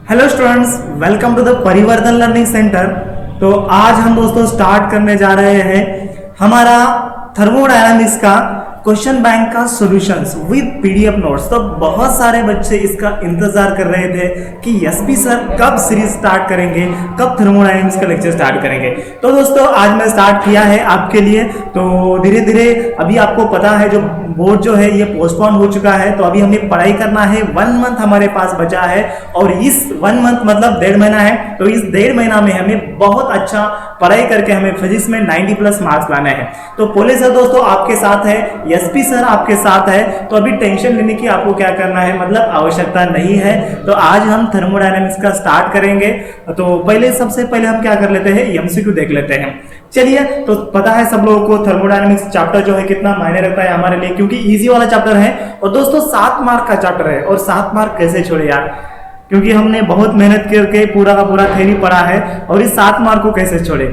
Hello students, welcome to the Parivartan learning centre. तो आज हम दोस्तों स्टार्ट करने जा रहे हैं हमारा थर्मोडायनामिक्स का क्वेश्चन बैंक का सॉल्यूशंस विद पीडीएफ नोट्स। तो बहुत सारे बच्चे इसका इंतजार कर रहे थे कि एसपी सर कब सीरीज स्टार्ट करेंगे, कब थर्मोडायनामिक्स का लेक्चर स्टार्ट करेंगे। तो दोस्तों आज मैं स्टार्ट किया है आपके लिए। तो धीरे धीरे अभी आपको पता है जो बोर्ड जो है ये पोस्टपोन हो चुका है, तो अभी हमें पढ़ाई करना है। 1 मंथ हमारे पास बचा है और इस 1 मंथ मतलब 1.5 महीना है। तो इस 1.5 महीना में हमें बहुत अच्छा पढ़ाई करके हमें फिजिक्स में 90 प्लस मार्क्स लाने हैं। तो पोले सर दोस्तों आपके साथ है, एसपी सर आपके साथ है। तो अभी टेंशन लेने की आपको क्या करना है, मतलब आवश्यकता नहीं है। तो आज हम थर्मोडायनामिक्स का स्टार्ट करेंगे। तो सबसे पहले हम क्या कर लेते हैं, एमसीक्यू देख लेते हैं। चलिए, तो पता है सब लोगों को थर्मोडायनामिक्स चैप्टर जो है कितना मायने रखता है हमारे लिए, क्योंकि इजी वाला चैप्टर है और दोस्तों 7 मार्क का चैप्टर है। और 7 मार्क कैसे छोड़े यार, क्योंकि हमने बहुत मेहनत करके पूरा का पूरा थ्योरी पढ़ा है और इस 7 मार्क को कैसे छोड़े।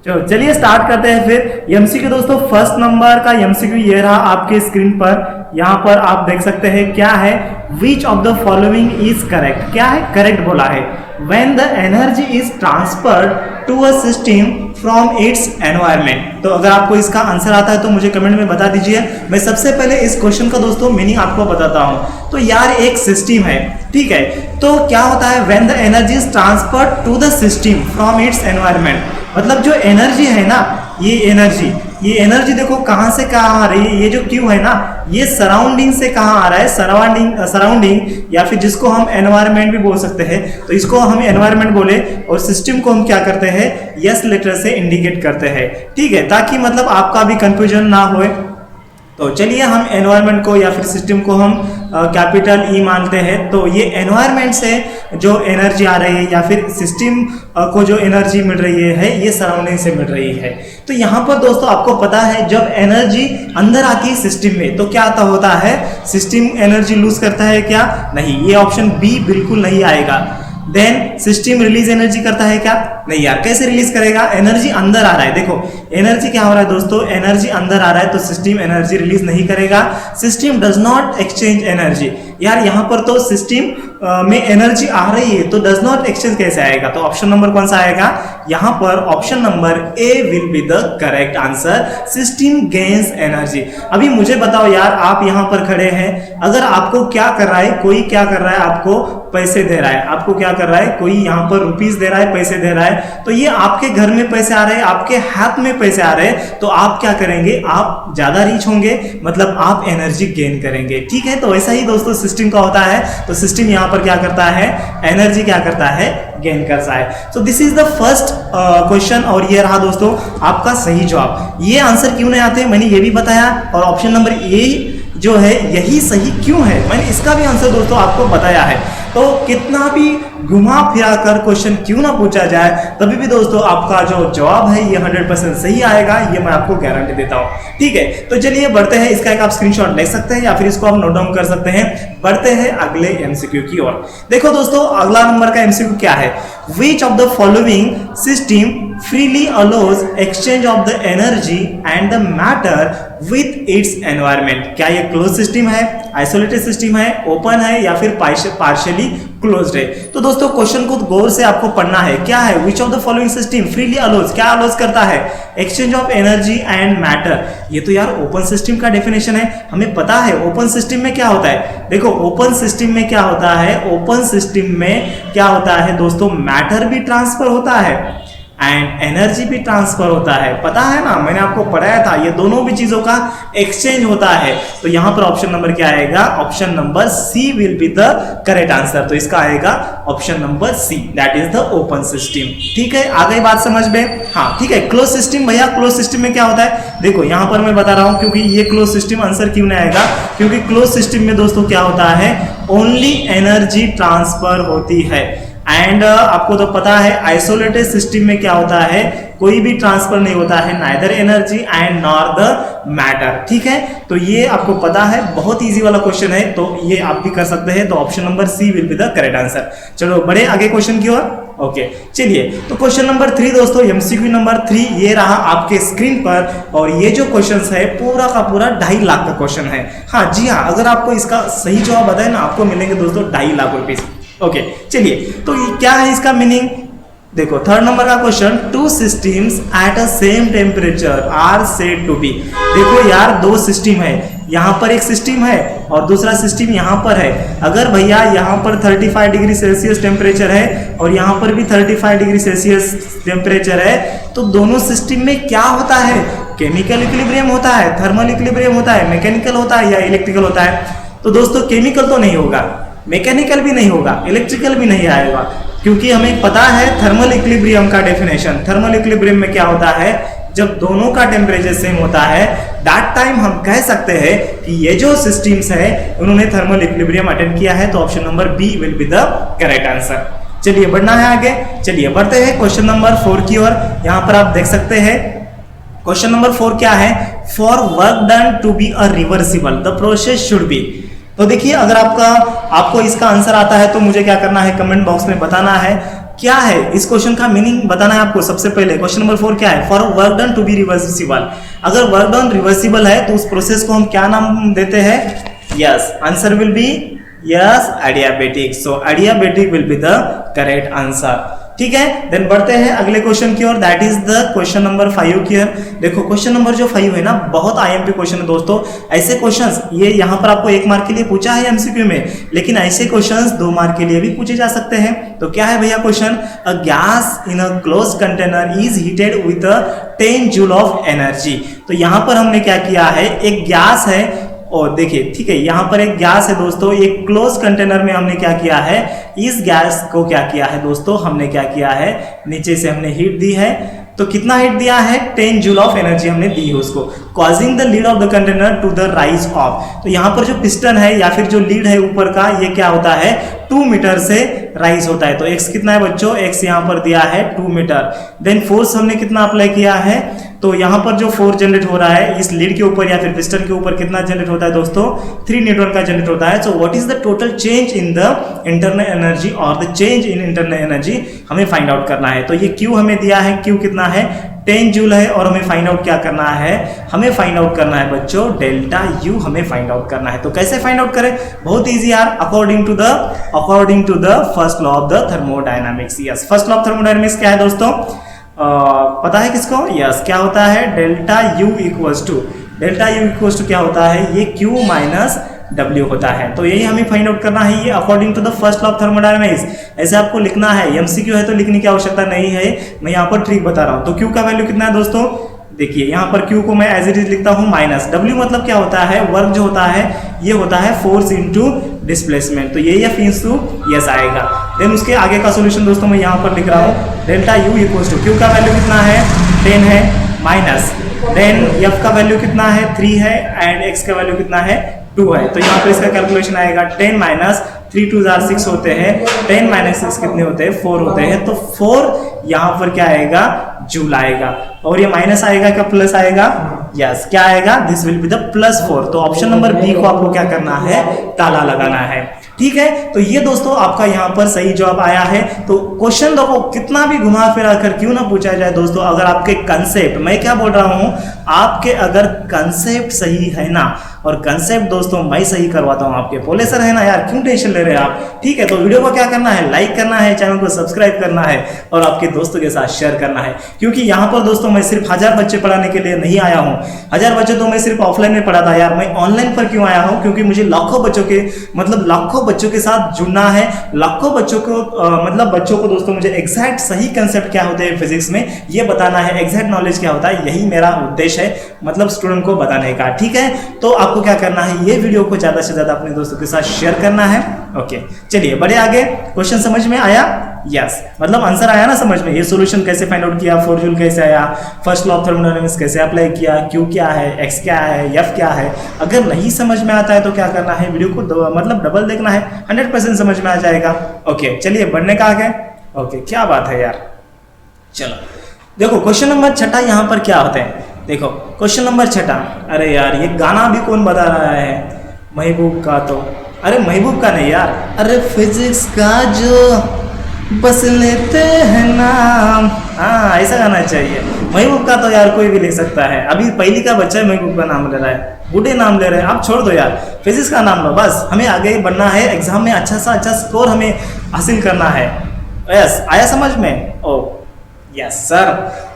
चलिए स्टार्ट करते हैं फिर एमसीक्यू। दोस्तों फर्स्ट नंबर का एमसीक्यू ये रहा आपके स्क्रीन पर। यहाँ पर आप देख सकते हैं क्या है, which of the following is correct. क्या है, करेक्ट बोला है। When the energy is transferred to a system from its environment. तो अगर आपको इसका आंसर आता है तो मुझे कमेंट में बता दीजिए। मैं सबसे पहले इस क्वेश्चन का दोस्तों मीनिंग आपको बताता हूं। तो यार एक सिस्टम है, ठीक है, तो क्या होता है, when the energy is transferred to the system from its environment. मतलब जो एनर्जी है ना, ये एनर्जी देखो कहां से कहां आ रही है। ये जो क्यू है ना, ये सराउंडिंग से कहां आ रहा है, सराउंडिंग या फिर जिसको हम एनवायरनमेंट भी बोल सकते हैं। तो इसको हम एनवायरनमेंट बोले और सिस्टम को हम क्या करते हैं, यस लेटर से इंडिकेट करते हैं, ठीक है, ताकि मतलब आपका भी कंफ्यूजन ना होए। तो चलिए हम एनवायरनमेंट को या फिर सिस्टम को हम कैपिटल ई मानते हैं। तो ये एनवायरनमेंट से जो एनर्जी आ रही है या फिर सिस्टम को जो एनर्जी मिल रही है ये सराउंडिंग से मिल रही है। तो यहाँ पर दोस्तों आपको पता है जब एनर्जी अंदर आती है सिस्टम में तो क्या होता है, सिस्टम एनर्जी लूज करता है क्या, नहीं, ये ऑप्शन बी बिल्कुल नहीं आएगा। देन सिस्टम रिलीज एनर्जी करता है क्या, नहीं यार, कैसे रिलीज करेगा, एनर्जी अंदर आ रहा है। देखो एनर्जी क्या हो रहा है दोस्तों, एनर्जी अंदर आ रहा है तो सिस्टम एनर्जी रिलीज नहीं करेगा। System does not exchange energy. यार यहाँ पर तो सिस्टम में एनर्जी आ रही है तो डज नॉट एक्सचेंज कैसे आएगा। तो ऑप्शन नंबर कौन सा आएगा, यहाँ पर option number A will be the correct answer. System gains energy. अभी मुझे बताओ यार, आप यहाँ पर खड़े हैं, अगर आपको क्या कर रहा है, कोई क्या कर रहा है, आपको पैसे दे रहा है, आपको क्या कर रहा है, कोई यहाँ पर रुपीस दे रहा है, पैसे दे रहा है, तो ये आपके घर में पैसे आ रहे हैं, आपके हाथ में पैसे आ रहे हैं, तो आप क्या करेंगे, आप ज्यादा रीच होंगे, मतलब आप एनर्जी गेन करेंगे, ठीक है। तो ऐसा ही दोस्तों सिस्टम का होता है। तो सिस्टम यहाँ पर क्या करता है, एनर्जी क्या करता है, गेन करता है। So this is the first question और ये रहा दोस्तों आपका सही जवाब। ये आंसर क्यों नहीं आते मैंने ये भी बताया, और ऑप्शन नंबर ए जो है यही सही क्यों है, मैंने इसका भी आंसर दोस्तों आपको बताया है। तो कितना भी घुमा फिरा कर क्वेश्चन क्यों ना पूछा जाए, तभी भी दोस्तों आपका जो जवाब है ये 100% सही आएगा, ये मैं आपको गारंटी देता हूं, ठीक है। तो चलिए बढ़ते हैं, इसका एक आप स्क्रीनशॉट ले सकते हैं या फिर इसको आप नोट डाउन कर सकते हैं। बढ़ते हैं अगले एमसीक्यू की ओर। देखो दोस्तों अगला नंबर का एमसीक्यू क्या है, which of the following system freely allows exchange of the energy and the matter with its environment। क्या ये क्लोज सिस्टम है, आइसोलेटेड सिस्टम है, ओपन है या फिर पार्शियली क्लोज्ड है। तो दोस्तों क्वेश्चन को गौर से आपको पढ़ना है। क्या है, which of the following system freely allows, क्या अलोज करता है, exchange of energy and matter. ये तो यार ओपन सिस्टम का डेफिनेशन है, हमें पता है ओपन सिस्टम में क्या होता है। देखो ओपन सिस्टम में क्या होता है, ओपन सिस्टम में क्या होता है दोस्तों, मैटर भी ट्रांसफर होता है एंड एनर्जी भी ट्रांसफर होता है, पता है ना, मैंने आपको पढ़ाया था, ये दोनों भी चीजों का एक्सचेंज होता है। तो यहां पर ऑप्शन नंबर क्या आएगा, option number C will be the correct answer. तो इसका आएगा option number C, that is the open system, ठीक है। आ गई बात समझ में, हाँ ठीक है। क्लोज सिस्टम, भैया क्लोज सिस्टम में क्या होता है, देखो यहां पर मैं बता रहा हूं, क्योंकि ये क्लोज सिस्टम आंसर क्यों नहीं आएगा, क्योंकि क्लोज सिस्टम में दोस्तों क्या होता है, ओनली एनर्जी ट्रांसफर होती है। एंड आपको तो पता है आइसोलेटेड सिस्टम में क्या होता है, कोई भी ट्रांसफर नहीं होता है, neither energy and nor the matter, ठीक है। तो ये आपको पता है, बहुत इजी वाला क्वेश्चन है, तो ये आप भी कर सकते हैं। तो option number C will be the correct answer. चलो बढ़े आगे क्वेश्चन की ओर। ओके चलिए, तो क्वेश्चन नंबर 3 दोस्तों, एमसीक्यू नंबर 3 ये रहा आपके स्क्रीन पर। और ये जो क्वेश्चन है पूरा का पूरा 2.5 लाख का क्वेश्चन है। हाँ जी हाँ, अगर आपको इसका सही जवाब बताए ना, आपको मिलेंगे दोस्तों 2.5 लाख रुपीज। ओके चलिए, तो ये क्या है इसका मीनिंग? देखो थर्ड नंबर का question, two systems at a same temperature are said to be. देखो यार दो सिस्टम है, यहाँ पर एक सिस्टम है और दूसरा सिस्टम यहाँ पर है। अगर भैया यहाँ पर 35 डिग्री सेल्सियस टेम्परेचर है और यहाँ पर भी 35 डिग्री सेल्सियस टेम्परेचर है, तो दोनों सिस्टम में क्या होता है? केमिकल इक्विलिब्रियम होता है, थर्मल इक्विलिब्रियम होता है, मैकेनिकल होता है या इलेक्ट्रिकल होता है? तो दोस्तों केमिकल तो नहीं होगा, मैकेनिकल भी नहीं होगा, इलेक्ट्रिकल भी नहीं आएगा, क्योंकि हमें पता है थर्मल इक्विलिब्रियम का डेफिनेशन। थर्मल इक्विलिब्रियम में क्या होता है? जब दोनों का टेम्परेचर सेम होता है, दैट टाइम हम कह सकते हैं कि ये जो सिस्टम्स है उन्होंने थर्मल इक्विलिब्रियम अटेंड किया है। तो option number B will be the correct answer. चलिए बढ़ना है आगे, चलिए बढ़ते हैं क्वेश्चन नंबर 4 की ओर। यहाँ पर आप देख सकते हैं क्वेश्चन नंबर 4 क्या है? For work done to be a reversible the process should be. तो देखिए अगर आपको इसका आंसर आता है तो मुझे क्या करना है, कमेंट बॉक्स में बताना है क्या है इस क्वेश्चन का मीनिंग बताना है आपको। सबसे पहले क्वेश्चन नंबर 4 क्या है? For work done to be reversible. अगर वर्क डन रिवर्सिबल है तो उस प्रोसेस को हम क्या नाम देते हैं? Yes, answer will be yes adiabatic. So adiabatic will be the correct answer. ठीक है, देन बढ़ते हैं अगले क्वेश्चन की ओर, that is the question number 5 की ओर। देखो क्वेश्चन नंबर जो 5 है ना, बहुत आईएमपी क्वेश्चन है दोस्तों। ऐसे क्वेश्चंस ये यहाँ पर आपको 1 मार्क के लिए पूछा है एमसीक्यू में, लेकिन ऐसे क्वेश्चंस 2 मार्क के लिए भी पूछे जा सकते हैं। तो क्या है भैया question? A gas in a close container is heated with 10 joule of energy. तो यहाँ पर हमने क्या किया है, एक गैस है और देखिए ठीक है, यहाँ पर एक गैस है दोस्तों, एक क्लोज कंटेनर में हमने क्या किया है, इस गैस को क्या किया है दोस्तों, हमने क्या किया है, नीचे से हमने हीट दी है। तो कितना हीट दिया है? 10 जूल ऑफ एनर्जी हमने दी है उसको, causing the lid of the container to the rise of. तो यहाँ पर जो पिस्टन है या फिर जो लीड है ऊपर का, ये क्या होता है? 2 मीटर से राइज होता है। तो एक्स कितना है बच्चों? एक्स यहाँ पर दिया है 2 मीटर। देन फोर्स हमने कितना अप्लाई किया है? तो यहाँ पर जो फोर्स जनरेट हो रहा है इस लीड के ऊपर या फिर पिस्टन के ऊपर कितना जनरेट होता है दोस्तों? 3 न्यूटन का जनरेट होता है। So what is the total change in the internal energy और the change in internal energy हमें फाइंड आउट करना है। तो ये क्यू हमें दिया है, क्यू कितना है? 10 जूल है और हमें फाइंड आउट क्या करना है? हमें फाइंड आउट करना है बच्चों डेल्टा यू हमें फाइंड आउट करना है। तो कैसे फाइंड आउट करें? बहुत इजी यार, according to the first law of the thermodynamics. Yes, first law of thermodynamics क्या है दोस्तों? पता है किसको? यस, क्या होता है? डेल्टा यू इक्वल्स टू क्या होता है? ये Q माइनस W होता है। तो यही हमें फाइंड आउट करना है, ये according to the first law of thermodynamics. ऐसे आपको लिखना है, एमसीक्यू है तो लिखने की आवश्यकता नहीं है, मैं यहाँ पर ट्रिक बता रहा हूँ। तो Q का वैल्यू कितना है दोस्तों? देखिए यहाँ पर Q को मैं एज इट इज लिखता हूँ माइनस W, मतलब क्या होता है? वर्क जो होता है ये होता है फोर्स इंटू डिस्प्लेसमेंट। तो ये F इंटू यस आएगा। देन उसके आगे का सोल्यूशन दोस्तों मैं यहाँ पर लिख रहा हूँ, delta U equals to Q का वैल्यू कितना है? 10 है माइनस, देन F का वैल्यू कितना है? 3 है एंड X का वैल्यू कितना है? 2 है। तो यहाँ पर इसका कैलकुलेशन आएगा 10 माइनस 3 2 6 होते हैं, 10 माइनस 6 कितने होते हैं? 4 होते हैं। तो 4 यहाँ पर क्या आएगा? जूल आएगा। और ये माइनस आएगा क्या प्लस आएगा? यस, क्या आएगा? This will be the +4। तो ऑप्शन नंबर बी को आपको क्या करना है? ताला लगाना है। ठीक है, तो ये दोस्तों आपका यहाँ पर सही जवाब आया है। तो क्वेश्चन देखो कितना भी घुमा फिरा कर क्यों ना पूछा जाए दोस्तों, अगर आपके कंसेप्ट, मैं क्या बोल रहा हूँ, आपके अगर कंसेप्ट सही है ना, और कंसेप्ट दोस्तों मैं सही करवाता हूँ आपके, बोले सर है ना यार, क्यों टेंशन ले रहे हैं आप? ठीक है, तो वीडियो को क्या करना है? लाइक करना है, चैनल को सब्सक्राइब करना है और आपके दोस्तों के साथ शेयर करना है। क्योंकि यहाँ पर दोस्तों मैं सिर्फ 1000 बच्चे पढ़ाने के लिए नहीं आया हूँ। 1000 बच्चे तो मैं सिर्फ ऑफलाइन में पढ़ा था यार, मैं ऑनलाइन पर क्यों आया हूँ? क्योंकि मुझे लाखों बच्चों के साथ जुड़ना है, लाखों बच्चों को दोस्तों मुझे एग्जैक्ट सही कंसेप्ट क्या होते हैं फिजिक्स में ये बताना है, एग्जैक्ट नॉलेज क्या होता है, यही मेरा उद्देश्य है, मतलब स्टूडेंट को बताने का। ठीक है, तो आपको क्या करना है, ये वीडियो को ज्यादा से ज्यादा अपने दोस्तों के साथ शेयर करना है। ओके, चलिए बढ़े आगे। क्वेश्चन समझ में आया? यस, मतलब आंसर आया ना समझ में? ये सॉल्यूशन कैसे फाइंड आउट किया, 4 जूल कैसे आया, फर्स्ट लॉ ऑफ थर्मोडायनामिक्स कैसे अप्लाई किया, Q क्या है, X क्या है, F क्या है। अगर नहीं समझ में आता है तो क्या करना है, वीडियो को मतलब डबल देखना है, 100% समझ में आ जाएगा। ओके, चलिए बढ़ने का आगे। ओके, क्या बात है यार। चलो देखो क्वेश्चन नंबर 6 यहाँ पर क्या होता है, देखो क्वेश्चन नंबर 6। अरे यार ये गाना भी कौन बता रहा है? महबूब का, तो अरे महबूब का नहीं यार, अरे फिजिक्स का जो बस लेते हैं नाम। हाँ, ऐसा गाना चाहिए। महबूब का तो यार कोई भी ले सकता है। अभी पहली का बच्चा महबूब का नाम ले रहा है, बूढ़े नाम ले रहे हैं। आप छोड़ दो यार, फिजिक्स का नाम लो। बस हमें आगे बढ़ना है, एग्जाम में अच्छा सा अच्छा स्कोर हमें हासिल करना है। यस, आया समझ में? ओ यस सर,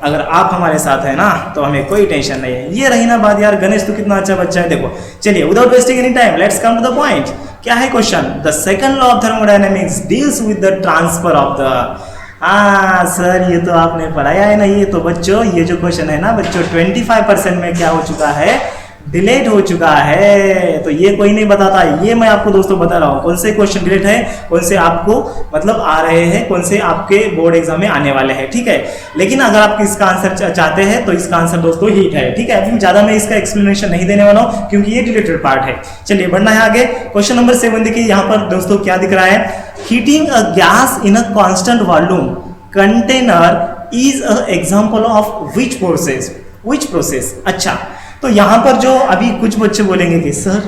अगर आप हमारे साथ हैं ना तो हमें कोई टेंशन नहीं है। ये रही ना बात यार, गणेश तो कितना अच्छा बच्चा है। देखो चलिए, without wasting any time let's come to the point. क्या है question? The second law of thermodynamics deals with the transfer of the. हाँ सर, ये तो आपने पढ़ाया है ना। ये तो बच्चों, ये जो क्वेश्चन है ना बच्चों, 25% में क्या हो चुका है? डिलीट हो चुका है। तो ये कोई नहीं बताता, ये मैं आपको दोस्तों बता रहा हूँ कौन से क्वेश्चन डिलीट है, कौन से आपको मतलब आ रहे हैं, कौन से आपके बोर्ड एग्जाम में आने वाले हैं। ठीक है, लेकिन अगर आप इसका आंसर चाहते हैं तो इसका आंसर दोस्तों हीट है। ठीक है, अभी ज्यादा मैं इसका एक्सप्लेनेशन नहीं देने वाला हूँ क्योंकि ये डिलीटेड पार्ट है। चलिए बढ़ना है आगे। क्वेश्चन नंबर 7 देखिए, यहाँ पर दोस्तों क्या दिख रहा है? Heating a gas in a constant volume container is a example of which process? Which process? अच्छा, तो यहाँ पर जो अभी कुछ बच्चे बोलेंगे कि सर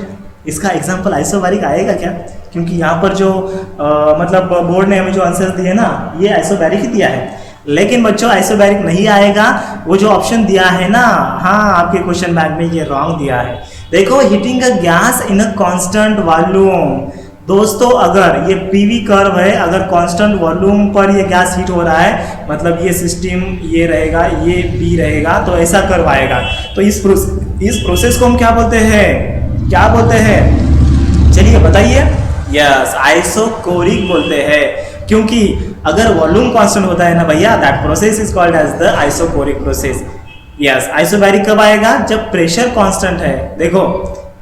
इसका एग्जाम्पल आइसोबैरिक आएगा क्या? क्योंकि यहाँ पर जो मतलब बोर्ड ने हमें जो आंसर दिए ना, ये आइसोबैरिक ही दिया है। लेकिन बच्चों आइसोबैरिक नहीं आएगा। वो जो ऑप्शन दिया है ना, हाँ आपके क्वेश्चन बैंक में ये रॉन्ग दिया है। देखो, heating a gas in a constant volume. दोस्तों अगर ये पीवी कर्व है, अगर कांस्टेंट वॉल्यूम पर ये गैस हीट हो रहा है, मतलब ये सिस्टम ये रहेगा, ये बी रहेगा, तो ऐसा कर्व आएगा। तो इस प्रोसेस को हम क्या बोलते हैं? क्या बोलते हैं? चलिए बताइए। यस, आइसोकोरिक बोलते हैं। क्योंकि अगर वॉल्यूम कांस्टेंट होता है ना भैया, that process is called as the isochoric process. Yes, isobaric कब आएगा? जब प्रेशर कांस्टेंट है। देखो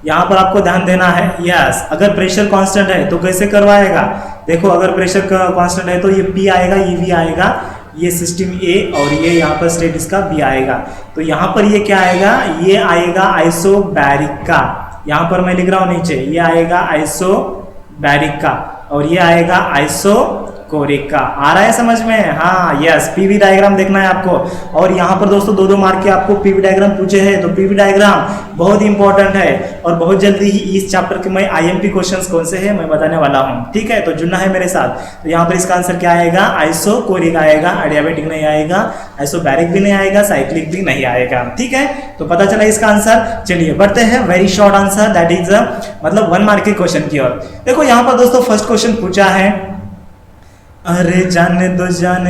यहाँ पर आपको ध्यान देना है। यस, अगर प्रेशर कांस्टेंट है तो कैसे करवाएगा? देखो, अगर प्रेशर कांस्टेंट है तो ये पी आएगा, ये वी आएगा, ये सिस्टम ए और ये यहाँ पर स्टेट इसका बी आएगा। तो यहाँ पर ये क्या आएगा? ये आएगा आइसोबैरिक का। यहाँ पर मैं लिख रहा हूँ नीचे, ये आएगा आइसोबैरिक का और ये आएगा आइसोकोरिक का। आ रहा है समझ में? हाँ यस, पीवी डायग्राम देखना है आपको। और यहाँ पर दोस्तों 2-2 मार्क के आपको पीवी डायग्राम पूछे हैं, तो पीवी डायग्राम बहुत इंपॉर्टेंट है। और बहुत जल्दी ही इस चैप्टर के मैं आईएमपी क्वेश्चंस कौन से हैं मैं बताने वाला हूँ। ठीक है, तो जुड़ना है मेरे साथ। तो यहाँ पर इसका आंसर क्या आएगा? आइसोकोरिक आएगा, एडियाबेटिक नहीं आएगा, आइसोबैरिक भी नहीं आएगा, साइक्लिक भी नहीं आएगा। ठीक है, तो पता चला इसका आंसर। चलिए बढ़ते हैं, very short answer, that is मतलब 1 मार्क के क्वेश्चन की ओर। देखो यहाँ पर दोस्तों फर्स्ट क्वेश्चन पूछा है, अरे जाने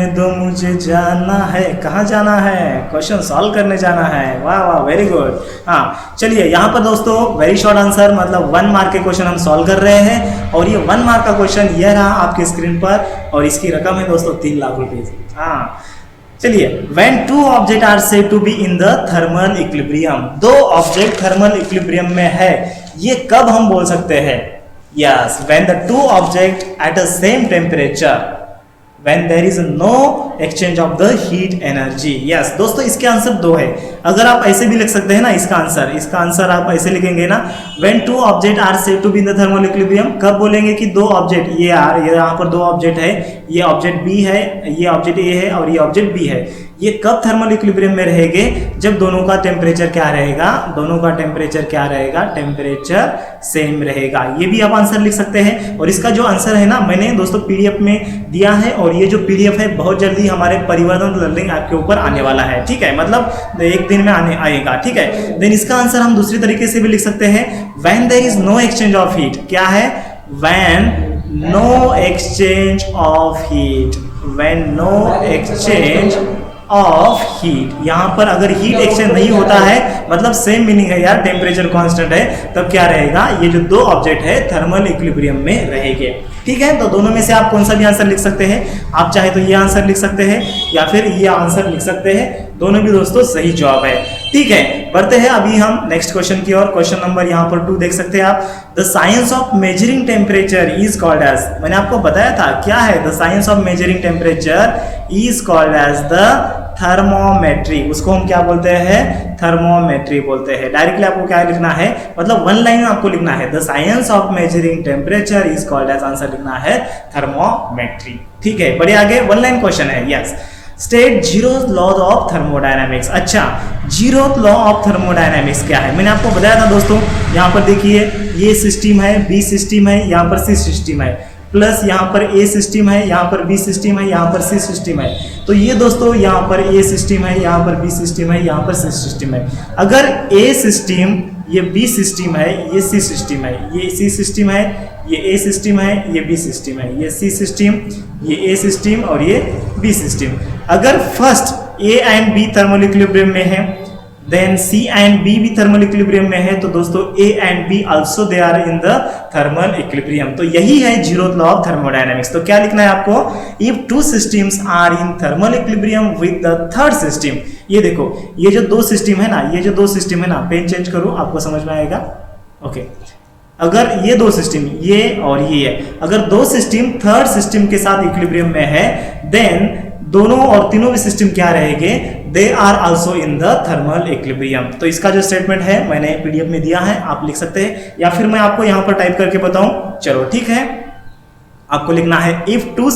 दो मुझे जाना है। कहाँ जाना है? क्वेश्चन सॉल्व करने जाना है। वाह वाह, वेरी गुड। हाँ चलिए, यहाँ पर दोस्तों वेरी शॉर्ट आंसर, मतलब 1 मार्क के क्वेश्चन हम सॉल्व कर रहे हैं। और ये 1 मार्क का क्वेश्चन यह रहा आपकी स्क्रीन पर, और इसकी रकम है दोस्तों 3 लाख रुपए। हाँ चलिए, when 2 objects are said to be in the thermal equilibrium, 2 object thermal equilibrium में है, ये कब हम बोल सकते हैं? Yes, when the 2 objects at the same temperature, when there is no exchange of the heat energy। yes दोस्तों, इसके आंसर 2 है। अगर आप ऐसे भी लिख सकते हैं ना इसका आंसर आप ऐसे लिखेंगे ना, when 2 objects are said to be in the thermal equilibrium, कब बोलेंगे कि 2 ऑब्जेक्ट, ये यहाँ पर 2 ऑब्जेक्ट है, ये ऑब्जेक्ट बी है, ये ऑब्जेक्ट ए है और ये ऑब्जेक्ट बी है, ये कब थर्मल इक्विलिब्रियम में रहेंगे? जब दोनों का टेम्परेचर क्या रहेगा? दोनों का टेम्परेचर क्या रहेगा? टेम्परेचर सेम रहेगा। ये भी आप आंसर लिख सकते हैं। और इसका जो आंसर है ना, मैंने दोस्तों पीडीएफ में दिया है, और ये जो पीडीएफ है बहुत जल्दी हमारे परिवर्तन लर्निंग ऐप के ऊपर आने वाला है। ठीक है, मतलब 1 दिन में आएगा। ठीक है, देन इसका आंसर हम दूसरी तरीके से भी लिख सकते हैं, when there is no exchange of heat. क्या है? When no exchange of heat, when no exchange of heat. यहाँ पर अगर हीट एक्सचेंज नहीं होता है, मतलब सेम मीनिंग है यार, टेम्परेचर कांस्टेंट है, तब क्या रहेगा? ये जो 2 ऑब्जेक्ट है थर्मल इक्विलिब्रियम में रहेंगे। ठीक है, तो दोनों में से आप कौन सा भी आंसर लिख सकते हैं। आप चाहे तो ये आंसर लिख सकते हैं या फिर ये आंसर लिख सकते हैं, दोनों भी दोस्तों सही जवाब है। ठीक है, बढ़ते हैं अभी हम नेक्स्ट क्वेश्चन की ओर। क्वेश्चन नंबर यहाँ पर 2 देख सकते हैं आप। The science of measuring temperature is called as, मैंने आपको बताया था क्या है? The science of measuring temperature is called as the thermometry. उसको हम क्या बोलते हैं? थर्मोमेट्री बोलते हैं। डायरेक्टली आपको क्या लिखना है, मतलब 1 लाइन आपको लिखना है, the science of measuring temperature is called as, answer लिखना है थर्मोमेट्री। ठीक है, बढ़िए आगे 1 लाइन क्वेश्चन है। Yes, state zeroth law of thermodynamics. अच्छा, जीरोथ लॉ ऑफ थर्मोडायनामिक्स क्या है? मैंने आपको बताया था दोस्तों, यहाँ पर देखिए ये सिस्टम है, बी सिस्टम है, यहाँ पर सी सिस्टम है। प्लस यहाँ पर ए सिस्टम है, यहाँ पर बी सिस्टम है, यहाँ पर सी सिस्टम है। तो ये दोस्तों यहाँ पर ए सिस्टम है, यहाँ पर बी सिस्टम है, यहाँ पर सी सिस्टम है। अगर ए सिस्टम, ये बी सिस्टम है, ये सी सिस्टम है, ये सी सिस्टम है, ये ए सिस्टम है, ये बी सिस्टम है, ये सी सिस्टम, ये ए सिस्टम और ये बी सिस्टम। अगर first A and B thermal equilibrium में है, देन सी एंड बी भी थर्मल इक्विलिब्रियम में है, तो दोस्तों A and B also they are in the thermal equilibrium. तो यही है जीरोथ लॉ ऑफ थर्मोडायनेमिक्स। तो क्या लिखना है आपको, if two systems are in thermal equilibrium with the third system. ये देखो, ये जो दो सिस्टम है ना, ये जो दो सिस्टम है ना, पेन चेंज करो आपको समझ में आएगा। ओके, अगर ये दो सिस्टम, ये और ये है, अगर दो सिस्टम थर्ड सिस्टम के साथ इक्विलिब्रियम में है, देन दोनों और तीनों भी सिस्टम क्या रहेंगे, they are also in the thermal equilibrium. तो इसका जो स्टेटमेंट है मैंने पीडीएफ में दिया है, आप लिख सकते हैं, या फिर मैं आपको यहां पर टाइप करके बताऊं। चलो ठीक है, आपको लिखना है if two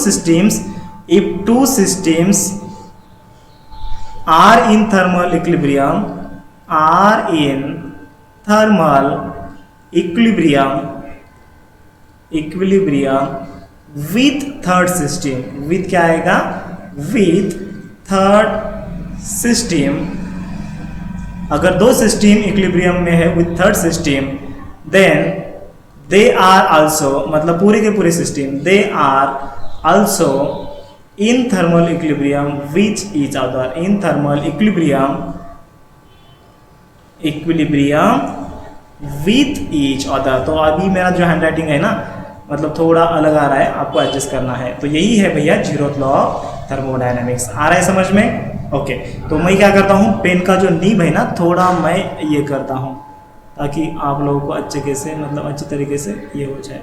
systems are in thermal equilibrium, are in thermal equilibrium with third system, with क्या आएगा, विथ थर्ड सिस्टम। अगर दो सिस्टम इक्विलिब्रियम में है with third system, then they are also, मतलब पूरे के पूरे system, they are also in thermal equilibrium with each other, in thermal equilibrium with each other. तो अभी मेरा जो हैंड राइटिंग है ना, मतलब थोड़ा अलग आ रहा है, आपको एडजस्ट करना है। तो यही है भैया जीरोथ लॉ ऑफ थर्मोडायनेमिक्स। आ रहा है समझ में? ओके, तो मैं क्या करता हूँ, पेन का जो नीब है ना, थोड़ा मैं ये करता हूँ ताकि आप लोगों को अच्छे से, मतलब अच्छी तरीके से ये हो जाए।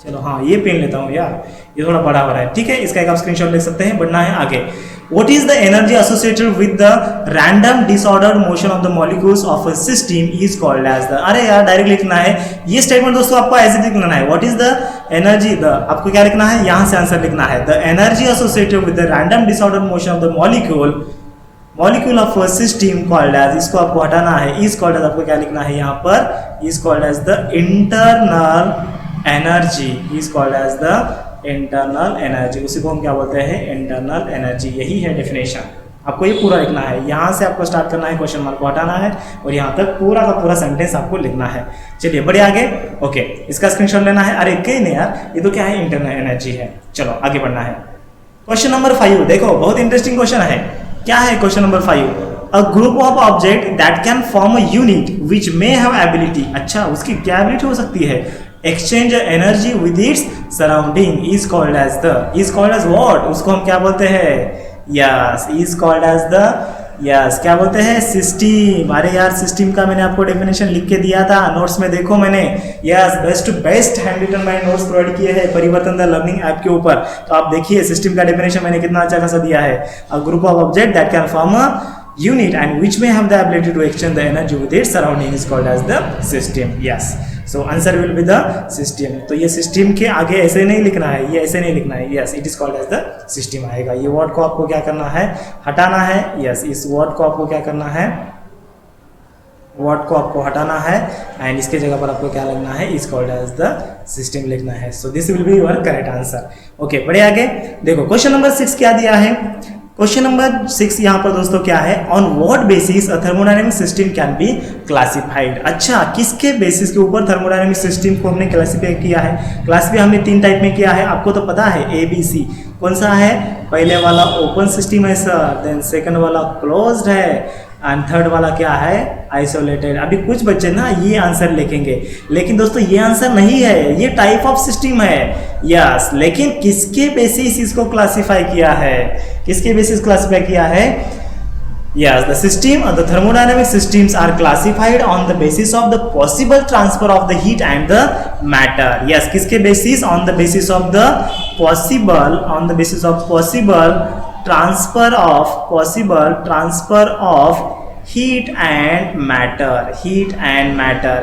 चलो हाँ, ये पेन लेता हूँ यार, ये थोड़ा बड़ा हो रहा है। ठीक है, इसका एक आप स्क्रीनशॉट ले सकते हैं। बढ़ना है आगे। What is the energy associated with the random disordered motion of the molecules of a system is called as the, अरे यार डायरेक्ट लिखना है ये स्टेटमेंट दोस्तों, आपको ऐसे लिखना है। What is the energy, the आपको क्या लिखना है, यहाँ से आंसर लिखना है। The energy associated with the random disordered motion of the molecule of a system called as, इसको आपको हटाना है, is called as, आपको क्या लिखना है यहाँ पर, is called as the internal energy, is called as the internal energy. उसी को हम क्या बोलते हैं, इंटरनल एनर्जी। यही है डेफिनेशन। आपको ये पूरा लिखना है, यहाँ से आपको स्टार्ट करना है, क्वेश्चन मार्क को हटाना है और यहाँ तक पूरा का पूरा सेंटेंस आपको लिखना है। चलिए बढ़िए आगे। ओके, इसका स्क्रीनशॉट लेना है। अरे कहीं नहीं यार, ये तो क्या है, इंटरनल एनर्जी है। चलो आगे बढ़ना है। क्वेश्चन नंबर 5 देखो, बहुत इंटरेस्टिंग क्वेश्चन है। क्या है question number 5? A group of object that can form a unit which may have ability, अच्छा उसकी क्या एबिलिटी हो सकती है, exchange energy with its surrounding is called as the, is called as what, उसको हम क्या बोलते हैं, yes is called as the, yes क्या बोलते हैं, सिस्टम। अरे यार सिस्टम का मैंने आपको डेफिनेशन लिख के दिया था नोट्स में, देखो मैंने, yes best to best hand written by notes provide किए हैं परिवर्तन द लर्निंग ऐप के ऊपर। तो आप देखिए सिस्टम का डेफिनेशन मैंने कितना अच्छा खासा दिया है। A group of object that can form a unit and which may have the ability to exchange the energy with its surrounding is called as the system. Yes, so answer will be the system. तो ये system के आगे ऐसे नहीं लिखना है, ये ऐसे नहीं लिखना है। yes, it is called as the system आएगा। ये वर्ड को आपको क्या करना है, हटाना है। yes, इस वर्ड को आपको क्या करना है, वर्ड को आपको हटाना है एंड इसके जगह पर आपको क्या लिखना है, is called as the system लिखना है। so this will be your correct answer. okay, बढ़िए आगे देखो। क्वेश्चन नंबर 6 क्या दिया है, क्वेश्चन नंबर 6 यहाँ पर दोस्तों क्या है, on what basis a thermodynamic system can be classified. अच्छा, किसके बेसिस के ऊपर थर्मोडायनेमिक सिस्टम को हमने क्लासिफाई किया है। क्लासिफाई हमने 3 टाइप में किया है, आपको तो पता है ABC। कौन सा है, पहले वाला ओपन सिस्टम है सर, देन सेकंड वाला क्लोज्ड है एंड थर्ड वाला क्या है, आइसोलेटेड। अभी कुछ बच्चे ना ये आंसर लिखेंगे, लेकिन दोस्तों ये आंसर नहीं है, ये टाइप ऑफ सिस्टम है। यस, लेकिन किसके बेसिस इसको क्लासिफाई किया है, किसके बेसिस क्लासिफाई किया है। Yes, the system or the thermodynamic systems are classified on the basis of the possible transfer of the heat and the matter. Yes, किसके basis, on the basis of the possible, on the basis of possible transfer of heat and matter, heat and matter।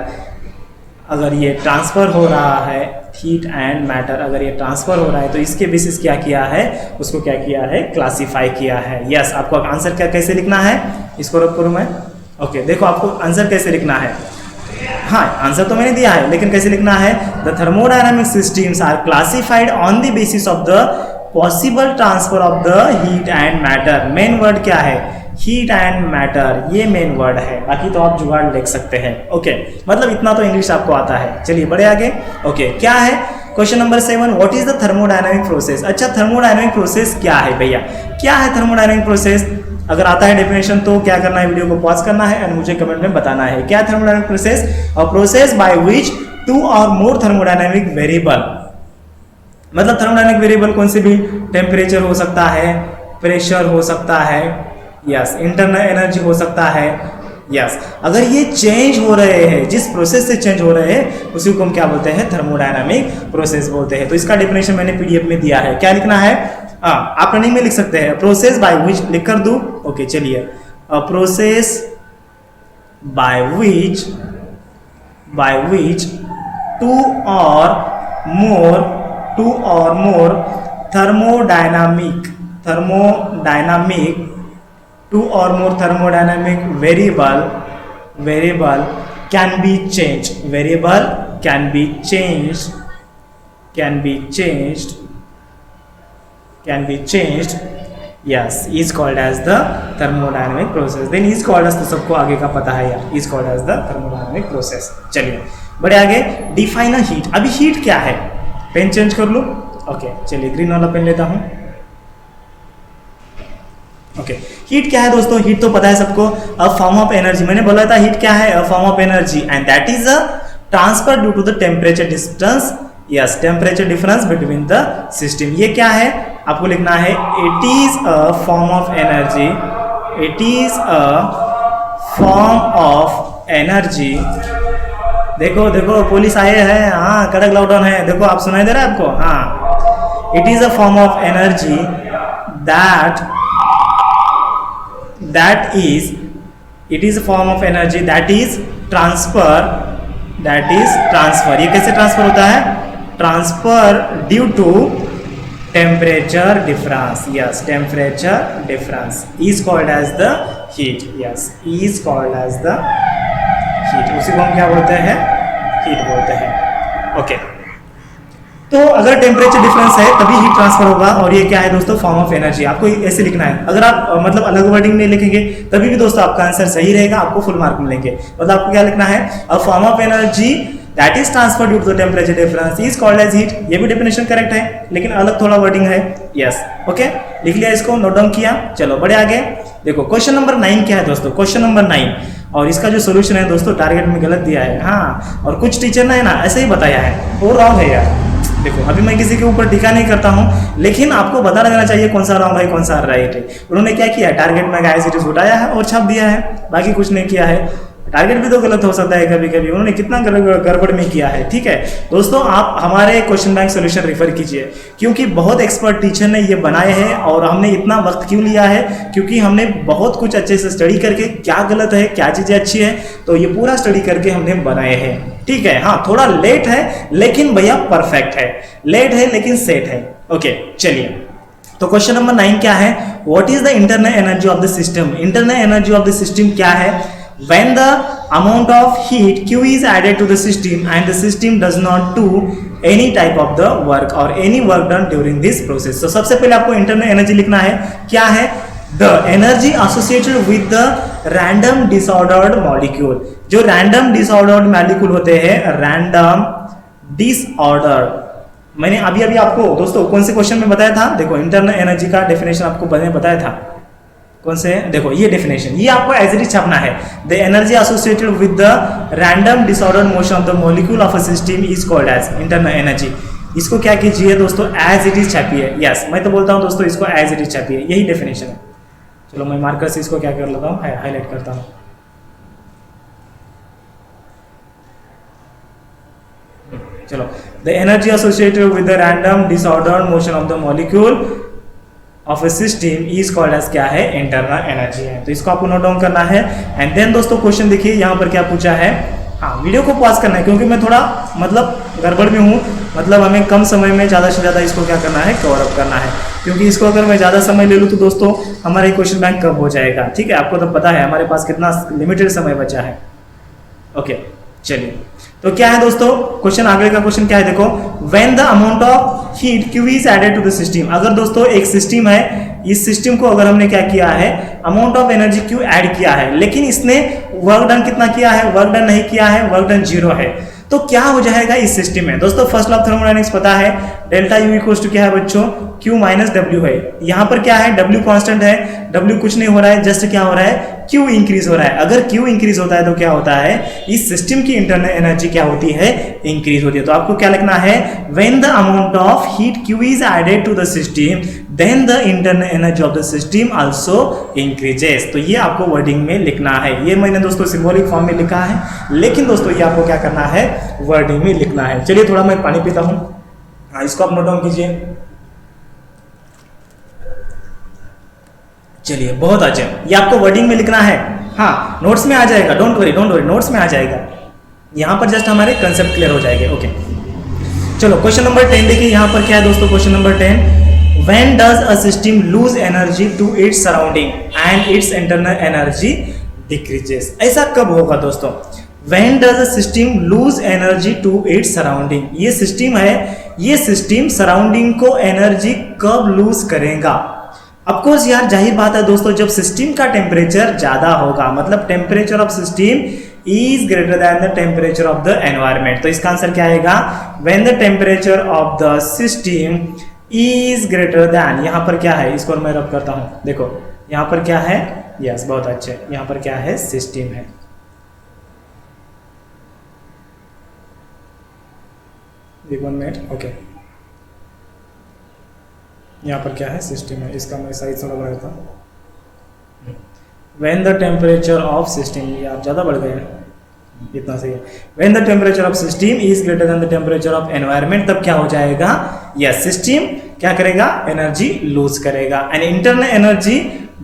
अगर ये transfer हो रहा है, heat and matter अगर ये transfer हो रहा है, तो इसके बेसिस क्या किया है, उसको क्या किया है, क्लासिफाई किया है। यस, आपको आंसर क्या कैसे लिखना है, इसको रख करूँ मैं। ओके, देखो आपको आंसर कैसे लिखना है। हाँ आंसर तो मैंने दिया है, लेकिन कैसे लिखना है? The thermodynamic systems are classified on the basis of the possible transfer of the heat and matter. Main word क्या है? हीट एंड मैटर, ये मेन वर्ड है, बाकी तो आप जुगाड़ लिख सकते हैं। ओके, मतलब इतना तो इंग्लिश आपको आता है। चलिए बढ़े आगे। ओके, क्या है question number 7, what is the thermodynamic process. अच्छा, थर्मोडायनामिक प्रोसेस क्या है भैया? क्या है थर्मोडायनामिक प्रोसेस? अगर आता है डेफिनेशन तो क्या करना है? वीडियो को पॉज करना है एंड मुझे कमेंट में बताना है क्या thermodynamic process. A process by which two और मोर थर्मोडायनामिक वेरिएबल, मतलब थर्मोडायनामिक वेरिएबल कौन से भी, टेम्परेचर हो सकता है, प्रेशर हो सकता है, यस, इंटरनल एनर्जी हो सकता है, यस, अगर ये चेंज हो रहे हैं, जिस प्रोसेस से चेंज हो रहे हैं उसी को हम क्या बोलते हैं? थर्मोडायनामिक प्रोसेस बोलते हैं। तो इसका डेफिनेशन मैंने पीडीएफ में दिया है, क्या लिखना है? आप रनिंग में लिख सकते हैं, प्रोसेस बाय विच लिख कर दूं। ओके चलिए, प्रोसेस बाय विच टू और मोर thermodynamic two or more thermodynamic variable can be changed, yes, is called as the thermodynamic process। then is called as, तो सबको आगे का पता है यार, is called as the thermodynamic process। चलिए बड़े आगे, डिफाइन अ हीट। अभी हीट क्या है? पेन चेंज कर लूं? ओके चलिए, ग्रीन वाला पेन लेता हूं। ओके, हीट क्या है दोस्तों? हीट तो पता है सबको, अ फॉर्म ऑफ एनर्जी। मैंने बोला था हीट क्या है? A form of energy, and that is a transfer due to the temperature difference, yes, temperature difference between the system. ये क्या है? आपको लिखना है it is a form of energy, it is a form of energy. देखो देखो police आए हैं, हाँ कड़क लॉकडाउन है, देखो आप सुनाई दे रहा है आपको? हाँ, it is a form of energy it is a form of energy that is transfer। ये कैसे ट्रांसफर होता है? Transfer due to temperature difference, yes, temperature difference is called as the heat, yes, is called as the heat। उसी को हम क्या बोलते हैं? हीट बोलते हैं। ओके, तो अगर टेम्परेचर डिफरेंस है तभी हीट ट्रांसफर होगा, और ये क्या है दोस्तों? Form of energy. आपको ऐसे लिखना है, अगर आप मतलब अलग वर्डिंग नहीं लिखेंगे तभी भी दोस्तों आपका आंसर सही रहेगा, आपको फुल मार्क मिलेंगे। मतलब आपको क्या लिखना है? A form of energy that is transfer due to the temperature difference is called as heat. ये भी डेफिनेशन करेक्ट है, लेकिन अलग थोड़ा वर्डिंग है, यस। ओके, लिख लिया इसको, नोट डाउन किया। चलो बढ़े आगे। देखो क्वेश्चन नंबर 9 क्या है दोस्तों? क्वेश्चन नंबर 9, और इसका जो सोल्यूशन है दोस्तों टारगेट में गलत दिया है, हाँ, और कुछ टीचर ने ना ऐसे ही बताया है, वो रॉन्ग है यार। देखो अभी मैं किसी के ऊपर टीका नहीं करता हूं, लेकिन आपको पता लगना चाहिए कौन सा रॉन्ग है कौन सा राइट है। उन्होंने क्या किया? टारगेट में एज इट इज उठाया है और छाप दिया है, बाकी कुछ नहीं किया है। टारगेट भी तो गलत हो सकता है कभी कभी, उन्होंने कितना गड़बड़ में किया है। ठीक है दोस्तों, आप हमारे क्वेश्चन बैंक सोल्यूशन रेफर कीजिए, क्योंकि बहुत एक्सपर्ट टीचर ने ये बनाए हैं। और हमने इतना वक्त क्यों लिया है? क्योंकि हमने बहुत कुछ अच्छे से स्टडी करके क्या गलत है क्या चीज़ें अच्छी है, तो ये पूरा स्टडी करके हमने बनाए हैं। ठीक है, हाँ थोड़ा लेट है लेकिन भैया परफेक्ट है, लेट है लेकिन सेट है। ओके चलिए, तो क्वेश्चन नंबर 9 क्या है? What is the internal energy of the system. Internal energy of the system क्या है? when the amount of heat Q is added to the system and the system does not do any type of the work or any work done during this process। तो सबसे पहले आपको internal energy लिखना है, क्या है? the energy associated with the random disordered molecule। जो random disordered molecule होते हैं, random disordered, मैंने अभी आपको दोस्तों कौन से क्वेश्चन में बताया था? देखो इंटरनल एनर्जी का डेफिनेशन आपको बताया था, कौन से? देखो ये डेफिनेशन, ये आपको एज इट इज छापना है। The energy associated with the random disordered motion of the molecule of a system is called as internal energy. इसको क्या कीजिए दोस्तों? एज इट इज छापिए। यस, मैं तो बोलता हूं दोस्तों इसको एज इट इज छापिए, यही डेफिनेशन है। चलो मैं मार्कर से इसको क्या कर लेता हूं, हाईलाइट करता हूं। चलो, the energy associated with the random disordered motion of the molecule of a system is called as क्या है? इंटरनल एनर्जी है। तो इसको आपको नोट डाउन करना है। एंड देन दोस्तों क्वेश्चन देखिए यहाँ पर क्या पूछा है। हाँ, वीडियो को पॉज करना है क्योंकि मैं थोड़ा मतलब गड़बड़ में हूँ, मतलब हमें कम समय में ज़्यादा से ज़्यादा इसको क्या करना है? कवर अप करना है, क्योंकि इसको अगर मैं ज़्यादा समय ले लूँ तो दोस्तों हमारा क्वेश्चन बैंक कब हो जाएगा। ठीक है, आपको तो पता है हमारे पास कितना लिमिटेड समय बचा है। ओके चलिए, तो क्या है दोस्तों क्वेश्चन, आगे का क्वेश्चन क्या है देखो, when the amount of heat Q is added to the system. अगर दोस्तों एक सिस्टम है, इस सिस्टम को अगर हमने क्या किया है, amount of energy Q add किया है, लेकिन इसने वर्क डन कितना किया है, वर्क डन नहीं किया है, वर्क डन 0 है, तो क्या हो जाएगा इस सिस्टम में। दोस्तों फर्स्ट लॉ ऑफ थर्मोडायनेमिक्स पता है, डेल्टा U इक्वल्स टू क्या है बच्चों, Q माइनस W है। यहाँ पर क्या है, W कांस्टेंट है, W कुछ नहीं हो रहा है, जस्ट क्या हो रहा है, Q इंक्रीज हो रहा है। अगर Q इंक्रीज होता है तो क्या होता है, इस सिस्टम की इंटरनल एनर्जी क्या होती है, इंक्रीज होती है। तो आपको क्या लिखना है, when the amount of heat Q is added to the system then the internal energy of the system also increases. तो ये आपको वर्डिंग में लिखना है। ये मैंने दोस्तों सिंबॉलिक फॉर्म में लिखा है, लेकिन दोस्तों ये आपको क्या करना है, वर्डिंग में लिखना है। चलिए थोड़ा मैं पानी पीता हूं, हाँ इसको आप नोट डाउन कीजिए। चलिए बहुत अच्छा, ये आपको वर्डिंग में लिखना है, हाँ नोट्स में आ जाएगा, डोंट वरी नोट्स में आ जाएगा। यहां पर जस्ट हमारे कंसेप्ट क्लियर हो जाएंगे। ओके चलो क्वेश्चन नंबर 10 देखिए, यहां पर क्या है दोस्तों, question number 10, when does a system lose energy to its surrounding and its internal energy decreases। ऐसा कब होगा दोस्तों, when does a system lose energy to its surrounding। ये सिस्टम है, ये सिस्टम सराउंडिंग को एनर्जी कब लूज करेगा। ऑफकोर्स यार जाहिर बात है दोस्तों, जब सिस्टम का टेम्परेचर ज्यादा होगा, मतलब temperature of system is greater than the temperature of the environment. तो इसका आंसर क्या आएगा, when the temperature of the system is greater then, यहां पर क्या है, इसको मैं रब करता हूं, देखो यहां पर क्या है, यस बहुत अच्छे, यहां पर क्या है, सिस्टम है। वन मिनट, ओके यहाँ पर क्या है, सिस्टम है, इसका मैं साइज थोड़ा बढ़ा था। When the temperature of system, ये आप ज़्यादा बढ़ गए हैं, इतना सही है। When the temperature of system is greater than the temperature of environment, तब क्या हो जाएगा, यस सिस्टम क्या करेगा, एनर्जी लूज करेगा। एंड इंटरनल एनर्जी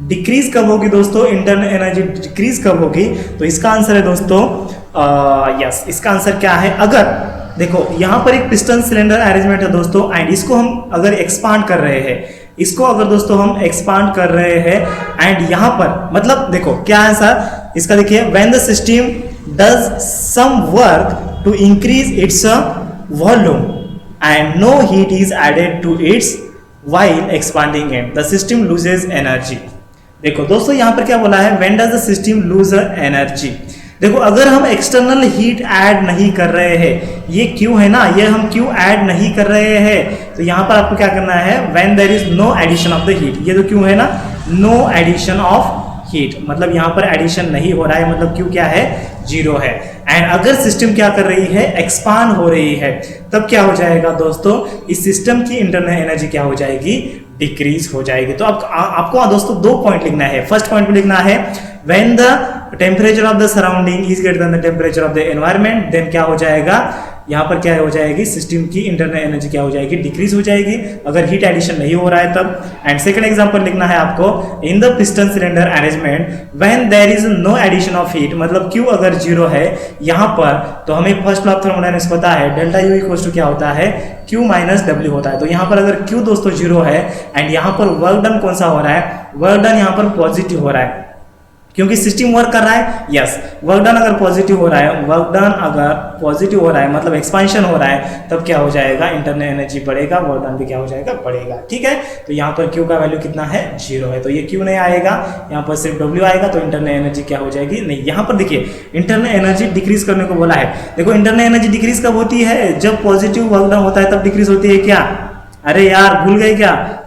डिक्रीज कब होगी दोस्तों, इंटरनल एनर्जी डिक्रीज कब होगी, तो इसका आंसर है दोस्तों यस, इसका आंसर क्या है, अगर देखो यहां पर एक पिस्टन सिलेंडर अरेंजमेंट है दोस्तों, एंड इसको हम अगर एक्सपांड कर रहे हैं, इसको अगर दोस्तों हम एक्सपांड कर रहे हैं, एंड यहां पर मतलब देखो क्या है सर, इसका देखिए, when the system does some work to increase its volume and no heat is added to its while expanding it, the system loses energy. देखो दोस्तों यहां पर क्या बोला है, when does the system lose energy. देखो अगर हम एक्सटर्नल हीट ऐड नहीं कर रहे हैं, ये क्यू है ना, ये हम क्यू ऐड नहीं कर रहे हैं, तो यहां पर आपको क्या करना है, when there is no addition of the heat, ये तो क्यू है ना, नो एडिशन ऑफ हीट, मतलब यहां पर एडिशन नहीं हो रहा है, मतलब क्यू क्या है, 0 है। एंड अगर सिस्टम क्या कर रही है, एक्सपांड हो रही है, तब क्या हो जाएगा दोस्तों, इस सिस्टम की इंटरनल एनर्जी क्या हो जाएगी, डिक्रीज हो जाएगी। तो आपको दोस्तों 2 पॉइंट लिखना है। फर्स्ट पॉइंट में लिखना है when the temperature of the surrounding is greater than the temperature of the environment, then क्या हो जाएगा, यहाँ पर क्या हो जाएगी, सिस्टम की इंटरनल एनर्जी क्या हो जाएगी, डिक्रीज हो जाएगी, अगर हीट एडिशन नहीं हो रहा है तब। एंड सेकंड एग्जांपल लिखना है आपको, in the piston cylinder arrangement when there is no addition of heat, मतलब क्यू अगर 0 है यहाँ पर, तो हमें फर्स्ट लॉ ऑफ थर्मोडायनेमिक्स पता है, डेल्टा यू इक्वल्स टू क्या होता है, Q माइनस W होता है। तो यहाँ पर अगर Q दोस्तों 0 है, एंड यहाँ पर वर्क डन कौन सा हो रहा है, वर्क डन यहाँ पर पॉजिटिव हो रहा है, क्योंकि सिस्टम वर्क कर रहा है, यस वर्क डन अगर पॉजिटिव हो रहा है, वर्क डन अगर पॉजिटिव हो रहा है, मतलब एक्सपेंशन हो रहा है, तब क्या हो जाएगा, इंटरनल एनर्जी बढ़ेगा, वर्क डन भी क्या हो जाएगा, बढ़ेगा। ठीक है, तो यहाँ पर Q का वैल्यू कितना है, 0 है, तो ये Q नहीं आएगा, यहाँ पर सिर्फ W आएगा, तो इंटरनल एनर्जी क्या हो जाएगी, नहीं। यहाँ पर देखिए इंटरनल एनर्जी डिक्रीज करने को बोला है। देखो इंटरनल एनर्जी डिक्रीज कब होती है, जब पॉजिटिव वर्क डन होता है तब डिक्रीज होती है क्या, अरे यार भूल गए क्या,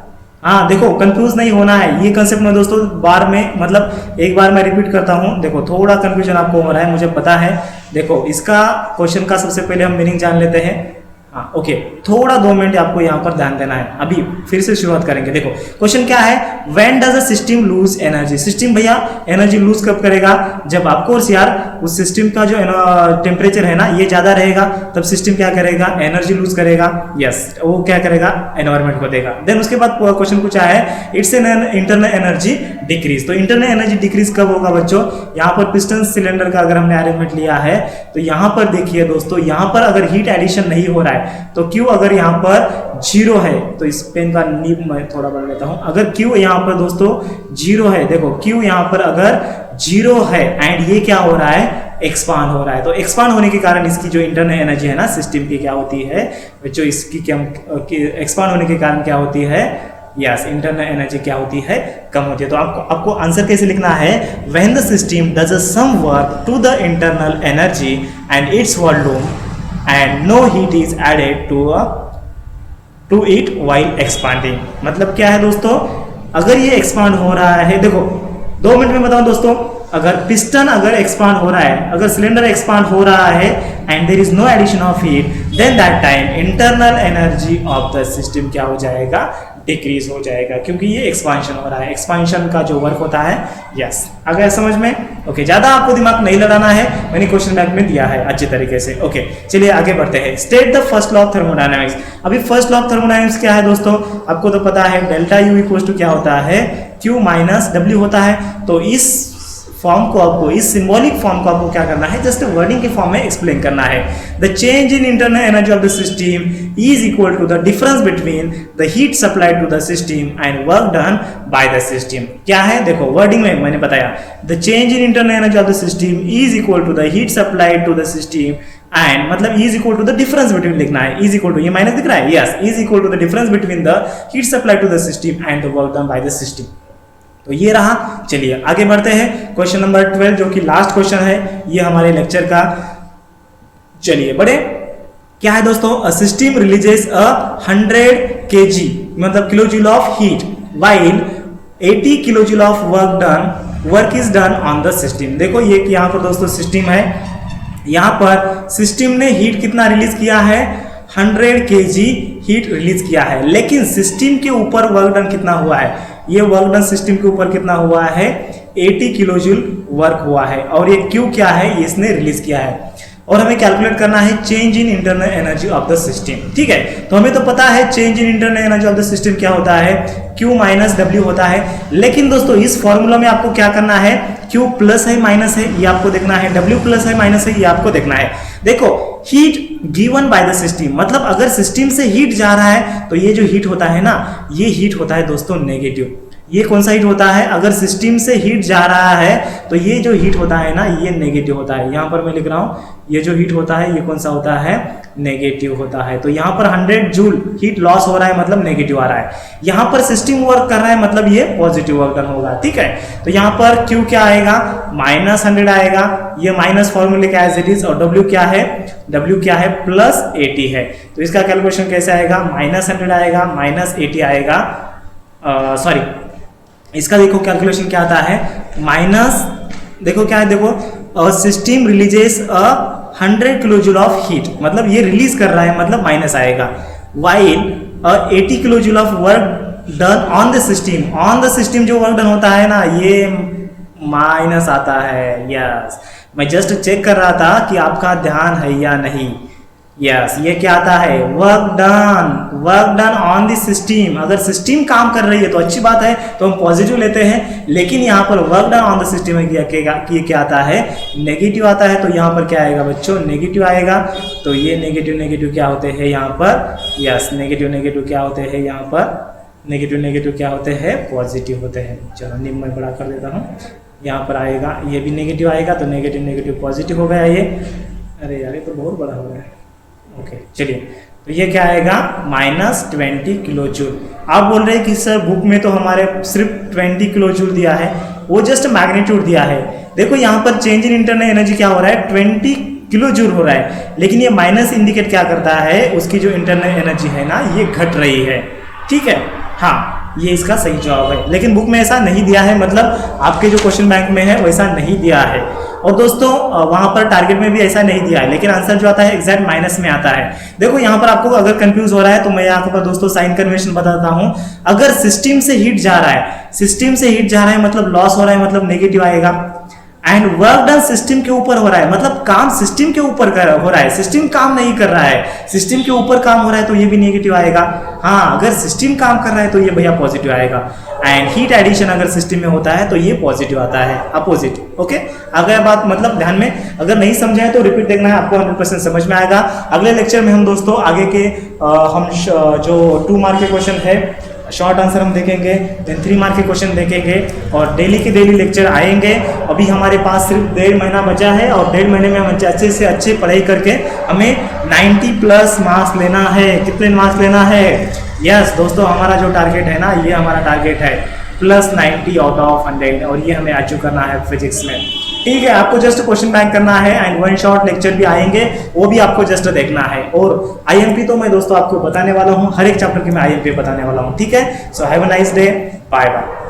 हाँ देखो कंफ्यूज नहीं होना है, ये कंसेप्ट में दोस्तों बार में, मतलब एक बार मैं रिपीट करता हूँ। देखो थोड़ा कंफ्यूजन आपको हो रहा है, मुझे पता है। देखो इसका क्वेश्चन का सबसे पहले हम मीनिंग जान लेते हैं। हाँ ओके, थोड़ा 2 मिनट आपको यहाँ पर ध्यान देना है। अभी फिर से शुरुआत करेंगे। देखो क्वेश्चन क्या है, when does a system lose energy. System भैया एनर्जी लूज कब करेगा, जब ऑफकोर्स यार उस सिस्टम का जो टेम्परेचर है ना ये ज्यादा रहेगा, तब सिस्टम क्या करेगा, एनर्जी लूज करेगा। यस वो क्या करेगा, एनवायरमेंट को देगा। देन उसके बाद क्वेश्चन पूछा है it's an internal energy decrease. तो इंटरनल एनर्जी डिक्रीज कब होगा बच्चों, यहाँ पर पिस्टन सिलेंडर का अगर हमने अरेंजमेंट लिया है, तो यहाँ पर देखिए दोस्तों, यहाँ पर अगर हीट एडिशन नहीं हो रहा है, तो Q अगर यहाँ पर 0 है, तो इस पेन का नीब मैं थोड़ा बढ़ लेता हूं। अगर Q यहाँ पर दोस्तों 0 है, देखो Q यहाँ पर अगर 0 है एंड ये क्या हो रहा है, एक्सपांड हो रहा है। तो एक्सपांड होने के कारण इसकी जो इंटरनल एनर्जी है ना सिस्टम की क्या होती है, जो इसकी क्या एक्सपांड होने के कारण क्या होती है, यस इंटरनल एनर्जी क्या होती है, कम होती है। तो आपको आंसर कैसे लिखना है, when the system does some work to the internal energy and its volume and no heat is added to it while expanding. मतलब क्या है दोस्तों, अगर ये एक्सपांड हो रहा है, देखो 2 मिनट में बताऊं दोस्तों, अगर पिस्टन अगर एक्सपांड हो रहा है, अगर सिलेंडर एक्सपांड हो रहा है and there is no addition of heat, then that time internal energy of the system क्या हो जाएगा, डिक्रीज हो जाएगा, क्योंकि ये एक्सपांशन हो रहा है। एक्सपांशन का जो वर्क होता है, यस आ गया समझ में। ओके, ज्यादा आपको दिमाग नहीं लड़ाना है, मैंने क्वेश्चन बैंक में दिया है अच्छी तरीके से। ओके चलिए आगे बढ़ते हैं। State the first law of thermodynamics. अभी फर्स्ट लॉ ऑफ थर्मोडायनामिक्स क्या है दोस्तों, आपको तो पता है डेल्टा यू इक्वल टू क्या होता है, क्यू माइनस डब्ल्यू होता है। तो इस फॉर्म को आपको, इस सिंबॉलिक फॉर्म को आपको क्या करना है, जस्ट वर्डिंग के फॉर्म में एक्सप्लेन करना है। The change in internal energy of the system is equal to the difference between the heat supplied to the system and work done by the system. क्या है देखो, वर्डिंग में मैंने बताया, the change in internal energy of the system is equal to the heat supplied to the system and, मतलब is equal to the difference between लिखना है, is equal to, ये माइनस दिख रहा है, yes is equal to the difference between the heat supplied to the system and the work done by the system. तो ये रहा। चलिए आगे बढ़ते हैं, क्वेश्चन नंबर 12 जो कि लास्ट क्वेश्चन है ये हमारे लेक्चर का। चलिए बढ़े, क्या है दोस्तों, अ सिस्टम रिलीजेस 100 kg मतलब kilo joule of heat while 80 kilo joule of work is done on the system. देखो ये यहाँ पर दोस्तों सिस्टम है, यहाँ पर सिस्टम ने हीट कितना रिलीज किया है, 100 kg हीट रिलीज किया है, लेकिन सिस्टम के ऊपर वर्क डन कितना हुआ है, ये वर्क डन सिस्टम के ऊपर कितना हुआ है, 80 किलो जूल वर्क हुआ है। और ये क्यू क्या है, ये इसने रिलीज किया है। और हमें कैलकुलेट करना है change in internal energy of the system. ठीक है, तो हमें तो पता है change in internal energy of the system क्या होता है, Q माइनस डब्ल्यू होता है। लेकिन दोस्तों इस फॉर्मूला में आपको क्या करना है, Q प्लस है माइनस है ये आपको देखना है, W प्लस है माइनस है ये आपको देखना है। देखो heat given by the system, मतलब अगर सिस्टम से हीट जा रहा है तो ये जो हीट होता है ना, ये हीट होता है दोस्तों नेगेटिव। ये कौन सा हीट होता है, अगर सिस्टम से हीट जा रहा है तो ये जो हीट होता है ना ये नेगेटिव होता है। यहाँ पर मैं लिख रहा हूँ ये जो हीट होता है ये कौन सा होता है, नेगेटिव होता है। तो यहाँ पर 100 जूल हीट लॉस हो रहा है मतलब नेगेटिव आ रहा है, यहाँ पर सिस्टम वर्क कर रहा है मतलब ये पॉजिटिव वर्क डन होगा। ठीक है, तो यहाँ पर Q क्या आएगा, -100 आएगा, ये माइनस फॉर्मूले का एज इट इज, और W क्या है, W क्या है +80 है। तो इसका कैलकुलेशन कैसे आएगा, -100 आएगा, -80 आएगा, सॉरी इसका देखो कैलकुलेशन क्या आता है, माइनस, देखो क्या है, देखो system releases 100 kilo joule of heat, मतलब ये रिलीज कर रहा है मतलब माइनस आएगा, while 80 kilo joule of work done on the system जो वर्क डन होता है ना ये माइनस आता है। यस मैं जस्ट चेक कर रहा था कि आपका ध्यान है या नहीं। यस ये क्या आता है, work done on the system. अगर सिस्टम काम कर रही है तो अच्छी बात है, तो हम पॉजिटिव लेते हैं, लेकिन यहाँ पर work done on the system में क्या आता है, नेगेटिव आता है। तो यहाँ पर क्या आएगा बच्चों, नेगेटिव आएगा। तो ये नेगेटिव क्या होते हैं यहाँ पर, यस नेगेटिव क्या होते हैं यहाँ पर, नेगेटिव क्या होते हैं, पॉजिटिव होते हैं। चलो निम्न मैं बड़ा कर देता हूँ, यहाँ पर आएगा ये भी नेगेटिव आएगा, तो नेगेटिव पॉजिटिव हो गया ये। अरे यार ये तो बहुत बड़ा हो रहा है। ओके चलिए, तो ये क्या आएगा, -20 किलो जूल। आप बोल रहे हैं कि सर बुक में तो हमारे सिर्फ 20 किलो जूल दिया है, वो जस्ट मैग्नीट्यूड दिया है। देखो यहाँ पर चेंज इन इंटरनल एनर्जी क्या हो रहा है, 20 किलो जूल हो रहा है, लेकिन ये माइनस इंडिकेट क्या करता है, उसकी जो इंटरनल एनर्जी है ना ये घट रही है। ठीक है, हाँ ये इसका सही जवाब है, लेकिन बुक में ऐसा नहीं दिया है, मतलब आपके जो क्वेश्चन बैंक में है वैसा नहीं दिया है। और दोस्तों वहां पर टारगेट में भी ऐसा नहीं दिया है, लेकिन आंसर जो आता है एग्जैक्ट माइनस में आता है। देखो यहाँ पर आपको अगर कंफ्यूज हो रहा है तो मैं यहाँ पर दोस्तों साइन कन्वेंशन बताता हूँ। अगर सिस्टम से हीट जा रहा है मतलब लॉस हो रहा है मतलब नेगेटिव आएगा, एंड वर्क डन सिस्टम के ऊपर हो रहा है मतलब काम सिस्टम के ऊपर हो रहा है, सिस्टम काम नहीं कर रहा है, सिस्टम के ऊपर काम हो रहा है तो ये भी नेगेटिव आएगा। हाँ अगर सिस्टम काम कर रहा है तो ये भैया पॉजिटिव आएगा, एंड हीट एडिशन अगर सिस्टम में होता है तो ये पॉजिटिव आता है, अपोजिट। ओके अगर बात मतलब ध्यान में, अगर नहीं समझा है तो रिपीट देखना है, आपको 100% समझ में आएगा। अगले लेक्चर में हम दोस्तों आगे के हम जो 2 मार्क के क्वेश्चन है शॉर्ट आंसर हम देखेंगे, देन 3 मार्क के क्वेश्चन देखेंगे और डेली के डेली लेक्चर आएंगे। अभी हमारे पास सिर्फ 1.5 महीना बचा है और 1.5 महीने में हम अच्छे से अच्छे पढ़ाई करके हमें 90+ मार्क्स लेना है। कितने मार्क्स लेना है? यस दोस्तों, हमारा जो टारगेट है ना, ये हमारा टारगेट है +90 आउट ऑफ 100 और ये हमें अचीव करना है फिजिक्स में। ठीक है, आपको जस्ट क्वेश्चन बैंक करना है एंड 1 शॉट लेक्चर भी आएंगे, वो भी आपको जस्ट देखना है। और आईएमपी तो मैं दोस्तों आपको बताने वाला हूँ, हर एक चैप्टर की मैं आईएमपी बताने वाला हूँ। ठीक है, so have a nice day, bye bye.